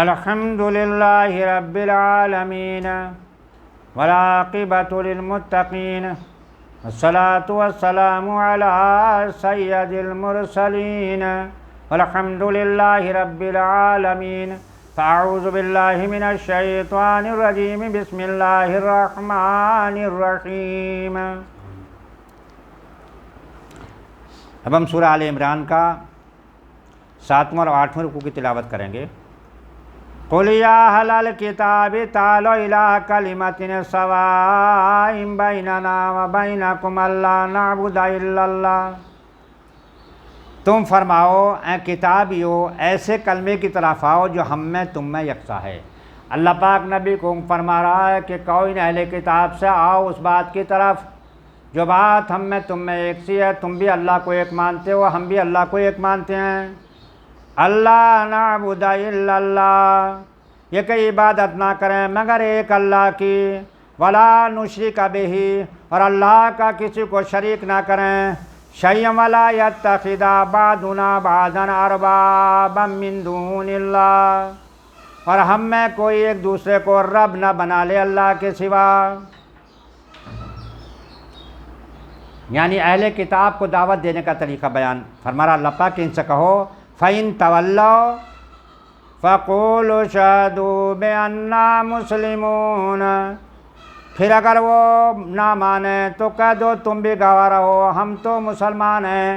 الحمد للہ رب العالمین والعاقبۃ للمتقین والصلاة والسلام علی سید المرسلین والحمد للہ رب العالمین فاعوذ باللہ من الشیطان الرجیم بسم اللہ الرحمن الرحیم۔ اب ہم سورہ آل عمران کا 7واں اور 8واں رکوع کی تلاوت کریں گے۔ قُلْ يَا أَهْلَ الْكِتَابِ تَعَالَوْا إِلَىٰ كَلِمَةٍ سَوَاءٍ بَيْنَنَا وَبَيْنَكُمْ أَلَّا نَعْبُدَ إِلَّا اللَّهَ۔ تم فرماؤ اے کتابیو ایسے کلمے کی طرف آؤ جو ہم میں تم میں یکساں ہے۔ اللہ پاک نبی کو فرما رہا ہے کہ کوئی نہ اہل کتاب سے آؤ اس بات کی طرف جو بات ہم میں تم میں ایک سی ہے، تم بھی اللہ کو ایک مانتے ہو، ہم بھی اللہ کو ایک مانتے ہیں۔ اللہ نعبد الا اللہ، یہ کہ عبادت نہ کریں مگر ایک اللہ کی، ولا نشرک بہ، اور اللہ کا کسی کو شریک نہ کریں، شیئا ولا یتخذ بعضنا بعضا اربابا من دون اللہ، اور ہم میں کوئی ایک دوسرے کو رب نہ بنا لے اللہ کے سوا۔ یعنی اہل کتاب کو دعوت دینے کا طریقہ بیان فرما رہا اللہ پاک کہ ان سے کہو فَإِن تَوَلَّوْا فَقُولُوا اشْهَدُوا بِأَنَّا مُسْلِمُونَ، پھر اگر وہ نہ مانیں تو کہہ دو تم بھی گواہ رہو ہم تو مسلمان ہیں،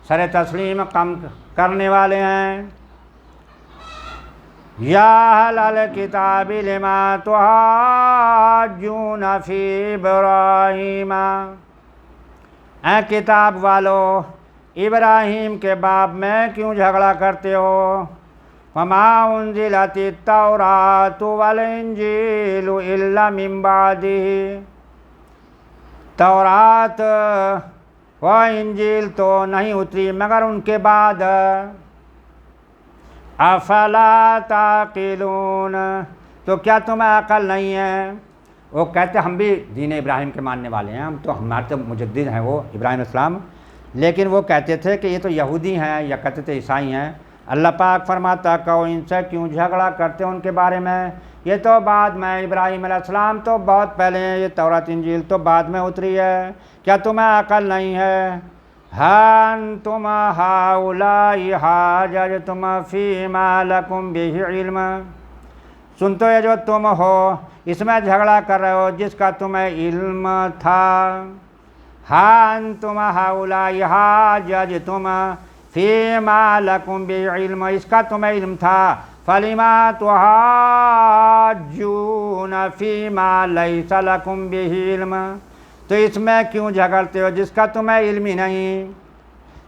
سر تسلیم کم کرنے والے ہیں۔ یا اہل الکتاب لما تحاجون فی ابراہیم، اے کتاب والو ابراہیم کے باب میں کیوں جھگڑا کرتے ہو؟ وما انزلت التوراۃ والانجیل الا من بعدہ، تورات و انجیل تو نہیں اتری مگر ان کے بعد۔ افلا تعقلون، تو کیا تمہیں عقل نہیں ہے؟ وہ کہتے ہم بھی دین ابراہیم کے ماننے والے ہیں، ہم تو ہمارے تو مجدد ہیں وہ ابراہیم السلام، لیکن وہ کہتے تھے کہ یہ تو یہودی ہیں یا کہتے تھے عیسائی ہیں۔ اللہ پاک فرماتا کہو ان سے کیوں جھگڑا کرتے ان کے بارے میں، یہ تو بعد میں، ابراہیم علیہ السلام تو بہت پہلے ہیں، یہ تورات انجیل تو بعد میں اتری ہے، کیا تمہیں عقل نہیں ہے؟ ہاں انتم ہؤلاء حاججتم فیما لکم بہ علم، سن تو یہ جو تم ہو اس میں جھگڑا کر رہے ہو جس کا تمہیں علم تھا۔ ہاں انتم ہؤلاء حاججتم فیما لکم بعلم، اس کا تمہیں علم تھا، فلما تحاجون فیما لیس لکم بہ علم، تو اس میں کیوں جھگڑتے ہو جس کا تمہیں علم ہی نہیں،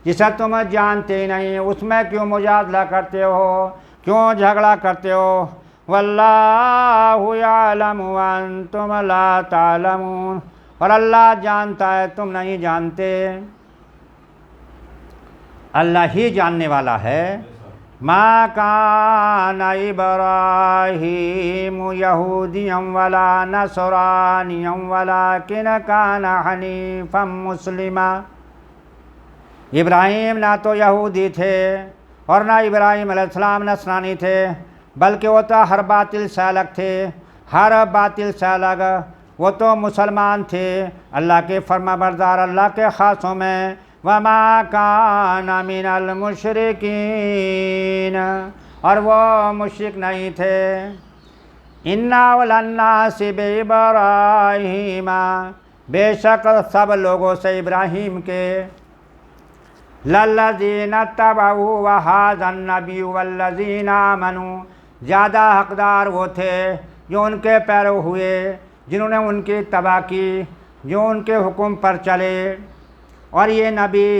جسے تم جانتے ہی نہیں، اس میں کیوں مجادلہ کرتے ہو، کیوں جھگڑا کرتے ہو؟ واللہ یعلم وانتم لا تعلمون، اور اللہ جانتا ہے تم نہیں جانتے، اللہ ہی جاننے والا ہے۔ ما کان ابراہیم یہودیا ولا نصرانیا ولکن کان حنیفا مسلما، ابراہیم نہ تو یہودی تھے اور نہ ابراہیم علیہ السلام نصرانی تھے، بلکہ وہ تو ہر باطل سے الگ تھے، ہر باطل سے الگ، وہ تو مسلمان تھے، اللہ کے فرما بردار، اللہ کے خاصوں میں۔ وما کان من المشرکین، اور وہ مشرک نہیں تھے۔ ان اولی الناس بابراہیم، بے شک سب لوگوں سے ابراہیم کے، للذین اتبعوا وہذا النبی والذین آمنوا، زیادہ حقدار وہ تھے جو ان کے پیرو ہوئے، جنہوں نے ان کی اتباع کی، جو ان کے حکم پر چلے، اور یہ نبی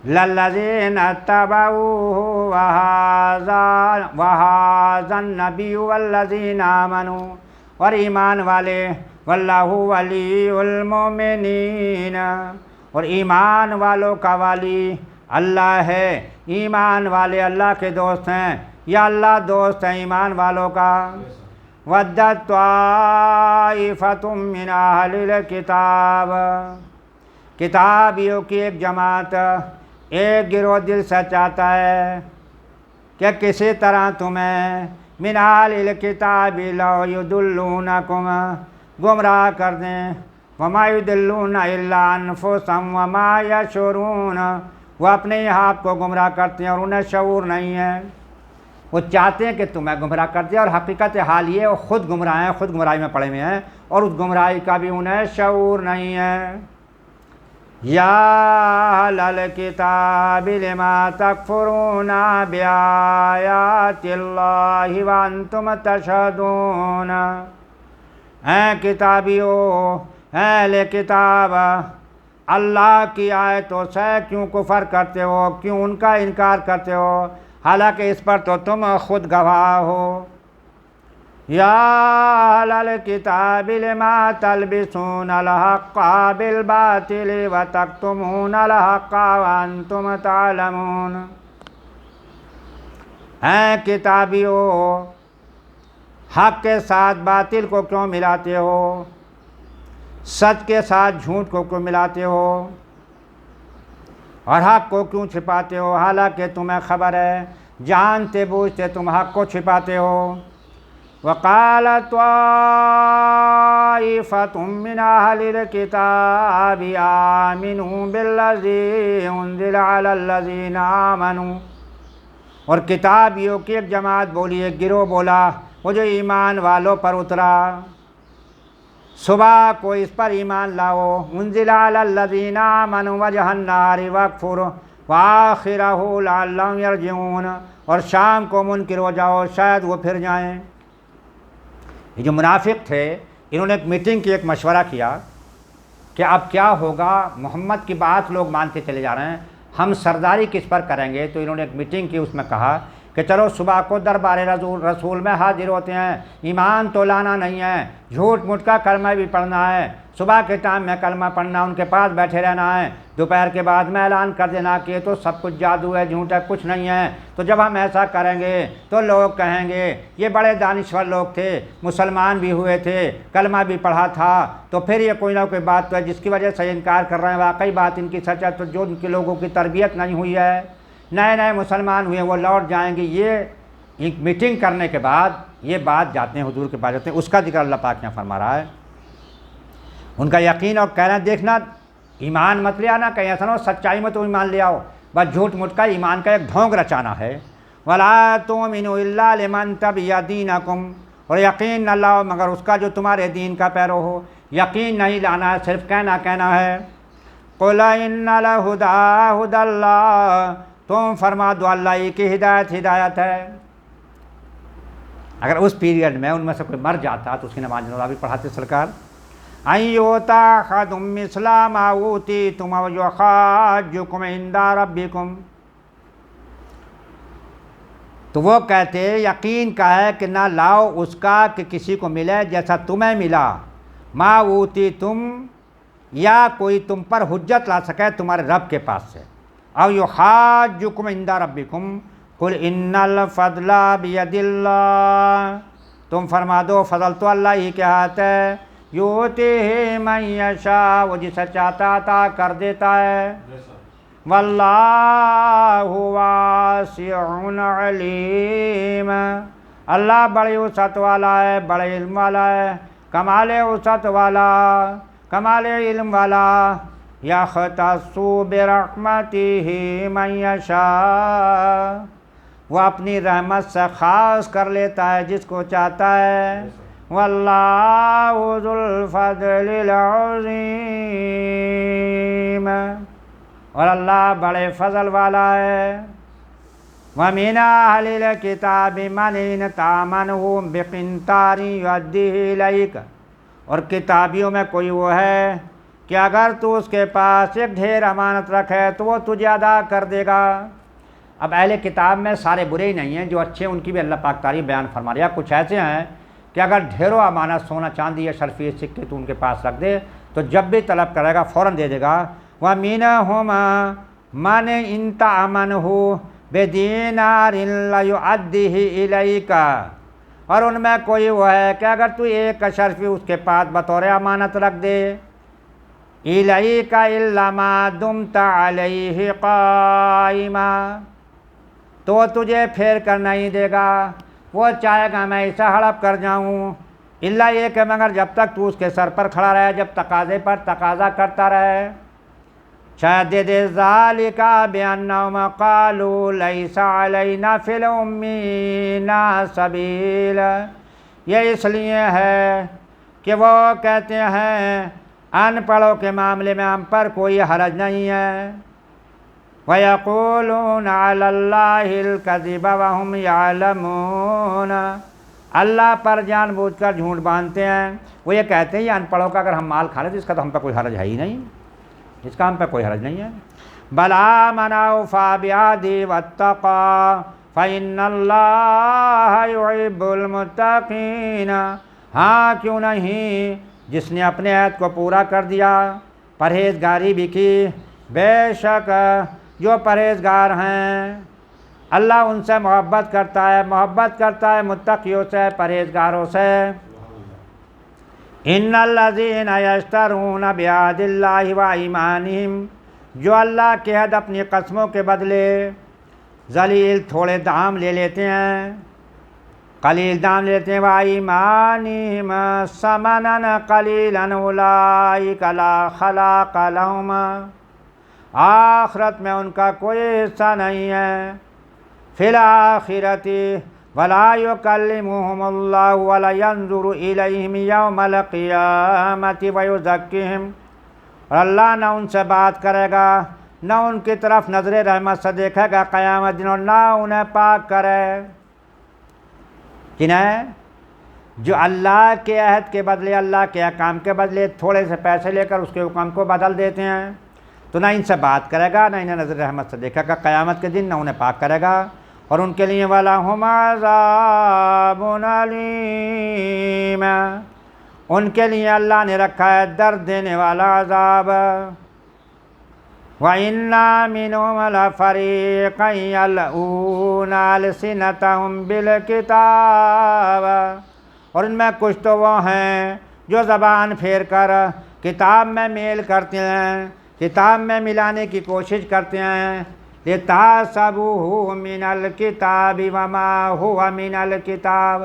للذین اتبعوا وہذا النبی والذین آمنوا، اور ایمان والے، واللہ ولی المؤمنین، اور ایمان والوں کا والی اللہ ہے، ایمان والے اللہ کے دوست ہیں، یا اللہ دوست ہے ایمان والوں کا۔ وَدَّتْ طَائِفَةٌ مِّنْ أَهْلِ الْكِتَابِ، کتابیوں کی ایک جماعت، ایک گروہ دل سے چاہتا ہے کہ کسی طرح تمہیں من اہل الکتاب لو یضلونکم گمراہ کر دیں، وما یضلون الا انفسهم وما یشعرون، وہ اپنے ہی آپ کو گمراہ کرتے ہیں اور انہیں شعور نہیں ہے۔ وہ چاہتے ہیں کہ تمہیں گمراہ کر دیں اور حقیقت حال یہ وہ خود گمراہ ہیں، خود گمراہی میں پڑے ہوئے ہیں اور اس گمراہی کا بھی انہیں شعور نہیں ہے۔ یا اہل الکتاب لما تکفرون بآیات اللہ وانتم تشہدون، اے کتابیو، اے اہل کتاب، اللہ کی آیتوں سے کیوں کفر کرتے ہو، کیوں ان کا انکار کرتے ہو، حالانکہ اس پر تو تم خود گواہ ہو۔ یا اہل الکتاب لما تلبسون الحق بالباطل وتکتمون الحق وانتم تعلمون، اے کتابیو، حق کے ساتھ باطل کو کیوں ملاتے ہو، سچ کے ساتھ جھوٹ کو کیوں ملاتے ہو، اور حق کو کیوں چھپاتے ہو، حالانکہ تمہیں خبر ہے، جانتے بوجھتے تم حق کو چھپاتے ہو۔ وقال طائفة من أهل الكتاب آمنوا بالذي أنزل على الذين آمنوا، اور کتابیوں کی ایک جماعت بولی، ایک گروہ بولا، وہ جو ایمان والوں پر اترا، صبح کو اس پر ایمان لاؤ، انزل علی الذین آمنوا وجہ النہار واکفروا وآخرہ لعلہم یرجعون، اور شام کو منکر ہو جاؤ شاید وہ پھر جائیں۔ یہ جو منافق تھے انہوں نے ایک میٹنگ کی، ایک مشورہ کیا کہ اب کیا ہوگا، محمد کی بات لوگ مانتے چلے جا رہے ہیں، ہم سرداری کس پر کریں گے؟ تو انہوں نے ایک میٹنگ کی، اس میں کہا کہ چلو صبح کو دربار رسول میں حاضر ہوتے ہیں، ایمان تو لانا نہیں ہے، جھوٹ موٹ کا کلمہ بھی پڑھنا ہے، صبح کے ٹائم میں کلمہ پڑھنا، ان کے پاس بیٹھے رہنا ہے، دوپہر کے بعد میں اعلان کر دینا کہ یہ تو سب کچھ جادو ہے، جھوٹ ہے، کچھ نہیں ہے۔ تو جب ہم ایسا کریں گے تو لوگ کہیں گے یہ بڑے دانشور لوگ تھے، مسلمان بھی ہوئے تھے، کلمہ بھی پڑھا تھا، تو پھر یہ کوئی نہ کوئی بات تو ہے جس کی وجہ سے انکار کر رہے ہیں، واقعی بات ان کی سچ ہے، تو جو ان کے لوگوں کی تربیت نہیں ہوئی ہے، نئے نئے مسلمان ہوئے، وہ لوٹ جائیں گے۔ یہ ایک میٹنگ کرنے کے بعد یہ بات جاتے ہیں حضور کے پاس جاتے ہیں، اس کا ذکر اللہ پاک نے فرما رہا ہے۔ ان کا یقین اور کہنا دیکھنا، ایمان مت لے آنا، کہیں ایسا نہ ہو سچائی میں تو ایمان لے آؤ، بس جھوٹ موٹ کا ایمان کا ایک ڈھونگ رچانا ہے۔ وَلَا تُؤْمِنُوا إِلَّا لِمَنْ تَبِعَ دِينَكُمْ، اور یقین نہ لاؤ مگر اس کا جو تمہارے دین کا پیرو ہو، یقین نہیں لانا ہے، صرف کہنا ہے۔ قُلْ إِنَّ الْهُدَىٰ هُدَى اللَّهِ، تم فرما دو اللہ ہی کی ہدایت ہے۔ اگر اس پیریڈ میں ان میں سے کوئی مر جاتا تو اس کی نماز جنازہ بھی پڑھاتے سرکار۔ أَن يُؤْتَىٰ أَحَدٌ مِثْلَ مَا أُوتِیتُمْ أَوْ يُحَاجُّكُمْ عِندَ رَبِّكُمْ، تو وہ کہتے یقین کا ہے کہ نہ لاؤ اس کا کہ کسی کو ملے جیسا تمہیں ملا، ما اوتیتم، یا کوئی تم پر حجت لا سکے تمہارے رب کے پاس سے، او یحاجکم عند ربکم قل ان الفضل بید اللہ، تم فرما دو فضل تو اللہ ہی کے ہاتھ ہے، یؤتیہ من یشاء، وہ جسے چاہتا عطا کر دیتا ہے، واللہ واسع علیم، اللہ بڑی وسعت والا ہے، بڑے علم والا ہے، کمال وسعت والا، کمال علم والا، یختص برحمتہ من یشاء، وہ اپنی رحمت سے خاص کر لیتا ہے جس کو چاہتا ہے، واللہ ذو الفضل العظیم، اور اللہ بڑے فضل والا ہے۔ وَمِنْ أَهْلِ الْكِتَابِ مَنْ إِنْ تَأْمَنْهُ بِقِنْطَارٍ يُؤَدِّهِ إِلَيْكَ، اور کتابیوں میں کوئی وہ ہے کہ اگر تو اس کے پاس ایک ڈھیر امانت رکھے تو وہ تجھے ادا کر دے گا۔ اب اہل کتاب میں سارے برے ہی نہیں ہیں، جو اچھے ان کی بھی اللہ پاک تعریف بیان فرما رہا ہے۔ کچھ ایسے ہیں کہ اگر ڈھیروں امانت سونا چاندی یا شرفی سکے تو ان کے پاس رکھ دے تو جب بھی طلب کرے گا فوراً دے دے گا۔ وَمِنْهُمْ مَنْ إِنْ تَأْمَنْهُ بِدِینَارٍ لَیُؤَدِّهِ إِلَيْكَ، اور ان میں کوئی وہ ہے کہ اگر تو ایک اشرفی اس کے پاس بطور امانت رکھ دے، إِلَيْكَ إِلَّا مَا دُمْتَ عَلَيْهِ قَائِمًا، تو وہ تجھے پھیر کر نہیں دے گا، وہ چاہے گا میں ایسا ہڑپ کر جاؤں، اللہ یہ کہ مگر جب تک تو اس کے سر پر کھڑا رہے، جب تقاضے پر تقاضا کرتا رہے۔ شدد ذالک بأنہم قالوا لیس علینا فی الأمین سبیل، یہ اس لیے ہے کہ وہ کہتے ہیں ان پڑھوں کے معاملے میں ہم پر کوئی حرج نہیں ہے۔ وَيَقُولُونَ عَلَى اللَّهِ الْكَذِبَ وَهُمْ يَعْلَمُونَ، اللہ پر جان بوجھ کر جھوٹ باندھتے ہیں، وہ یہ کہتے ہیں یہ ان پڑھوں کا اگر ہم مال کھا لیں تو اس کا تو ہم پہ کوئی حرج ہے ہی نہیں، اس کا ہم پہ کوئی حرج نہیں ہے۔ بَلَا مَنْ أَوْفَىٰ بِعَهْدِهِ وَاتَّقَىٰ فَإِنَّ اللَّهَ يُحِبُّ الْمُتَّقِينَ، ہاں کیوں نہیں، جس نے اپنے عہد کو پورا کر دیا، پرہیزگاری بھی کی، بے شک جو پرہیزگار ہیں اللہ ان سے محبت کرتا ہے متقیوں سے، پرہیزگاروں سے۔ ان الذین یشترون بعہد اللہ وایمانہم، جو اللہ کے عہد اپنی قسموں کے بدلے ذلیل تھوڑے دام لے لیتے ہیں، قلیل دام لیتے ہیں، وایمانہم ثمنا قلیلا اولئک لا خلاق لہم، آخرت میں ان کا کوئی حصہ نہیں ہے، فی الآخرۃ ولا یکلمہم اللہ ولا ینظر الیہم یوم القیامۃ ویزکیہم، اور اللہ نہ ان سے بات کرے گا، نہ ان کی طرف نظر رحمت سے دیکھے گا قیامت دن، اور نہ انہیں پاک کرے۔ جنہیں جو اللہ کے عہد کے بدلے، اللہ کے احکام کے بدلے تھوڑے سے پیسے لے کر اس کے حکم کو بدل دیتے ہیں، تو نہ ان سے بات کرے گا، نہ انہیں نظر رحمت سے دیکھے گا قیامت کے دن، نہ انہیں پاک کرے گا، اور ان کے لیے وَلَهُمْ عَذَابٌ أَلِيمٌ، ان کے لیے اللہ نے رکھا ہے درد دینے والا عذاب۔ وَإِنَّا مِنْهُمْ لَفَرِيقًا يَلْوُونَ أَلْسِنَتَهُمْ بِالْكِتَابِ، اور ان میں کچھ تو وہ ہیں جو زبان پھیر کر کتاب میں میل کرتے ہیں، کتاب میں ملانے کی کوشش کرتے ہیں، لِتَحْسَبُوهُ مِنَ الْكِتَابِ وَمَا هُوَ مِنَ الْكِتَابِ،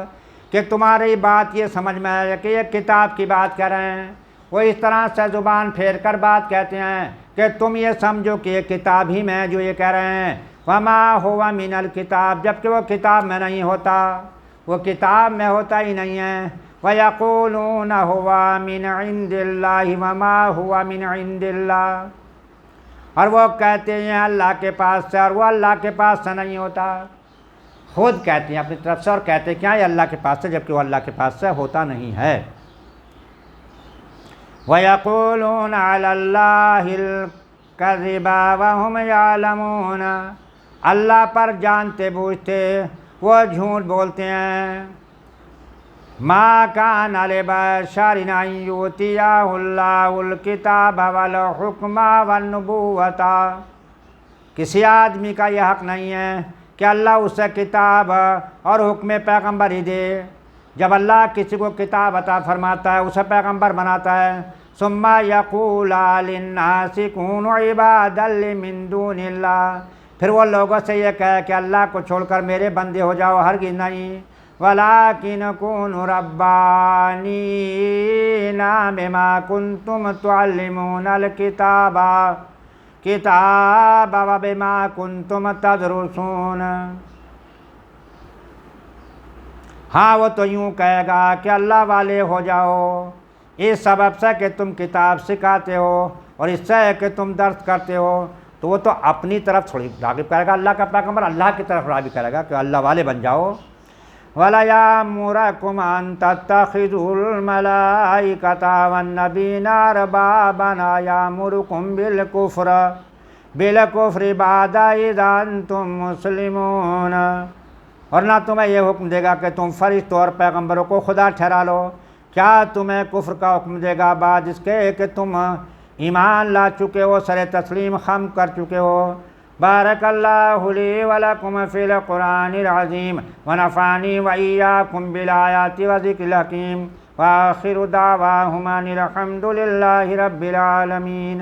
کہ تمہاری بات یہ سمجھ میں آئے کہ یہ کتاب کی بات کر رہے ہیں، وہ اس طرح سے زبان پھیر کر بات کہتے ہیں کہ تم یہ سمجھو کہ یہ کتاب ہی میں جو یہ کہہ رہے ہیں، وَمَا هُوَ مِنَ الْكِتَابِ، جبکہ وہ کتاب میں نہیں ہوتا، وہ کتاب میں ہوتا ہی نہیں ہے۔ وَيَقُولُونَ هُوَ مِنْ عِنْدِ اللَّهِ وَمَا هُوَ مِنْ عِنْدِ اللَّهِ، اور وہ کہتے ہیں اللہ کے پاس سے، اور وہ اللہ کے پاس سے نہیں ہوتا، خود کہتے ہیں اپنی طرف سے، اور کہتے ہیں کیا یہ اللہ کے پاس سے، جبکہ وہ اللہ کے پاس سے ہوتا نہیں ہے۔ وَيَقُولُونَ عَلَى اللَّهِ الْكَذِبَ وَهُمْ يَعْلَمُونَ، اللہ پر جانتے بوجھتے وہ جھوٹ بولتے ہیں۔ مَا كَانَ لِبَشَرٍ أَن يُؤْتِيَهُ اللَّهُ الْكِتَابَ وَالْحُكْمَ وَالنُّبُوَّةَ، کسی آدمی کا یہ حق نہیں ہے کہ اللہ اسے کتاب اور حکم پیغمبر ہی دے۔ جب اللہ کسی کو کتاب عطا فرماتا ہے، اسے پیغمبر بناتا ہے، ثم یقول للناس کونوا عبادا من دون اللہ، پھر وہ لوگوں سے یہ کہے کہ اللہ کو چھوڑ کر میرے بندے ہو جاؤ، ہرگز نہیں، ولکن کونوا ربانین بما کنتم تعلمون الکتاب وبما کنتم تدرسون، ہاں وہ تو یوں کہے گا کہ اللہ والے ہو جاؤ اس سبب سے کہ تم کتاب سکھاتے ہو، اور اس سے کہ تم درس کرتے ہو، تو وہ تو اپنی طرف تھوڑی راغب کرے گا، اللہ کا پیغمبر اللہ کی طرف راغب کرے گا کہ اللہ والے بن جاؤ۔ وَلَيَأْمُرَكُمْ أَن تَتَّخِذُوا الْمَلَائِكَةَ وَالنَّبِيِّينَ أَرْبَابًا يَأْمُرُكُمْ بِالْكُفْرِ بَعْدَ إِذْ أَنْتُمْ مُسْلِمُونَ، اور نہ تمہیں یہ حکم دے گا کہ تم فرشتوں اور پیغمبروں کو خدا ٹھہرا لو، کیا تمہیں کفر کا حکم دے گا بعد اس کے کہ تم ایمان لا چکے ہو، سر تسلیم خم کر چکے ہو۔ بارک اللہ لی ولکم فی القرآن العظیم ونفعنی وإیاکم بالآیات وذکر الحکیم، وآخر دعواہم ان الحمد للہ رب العالمین۔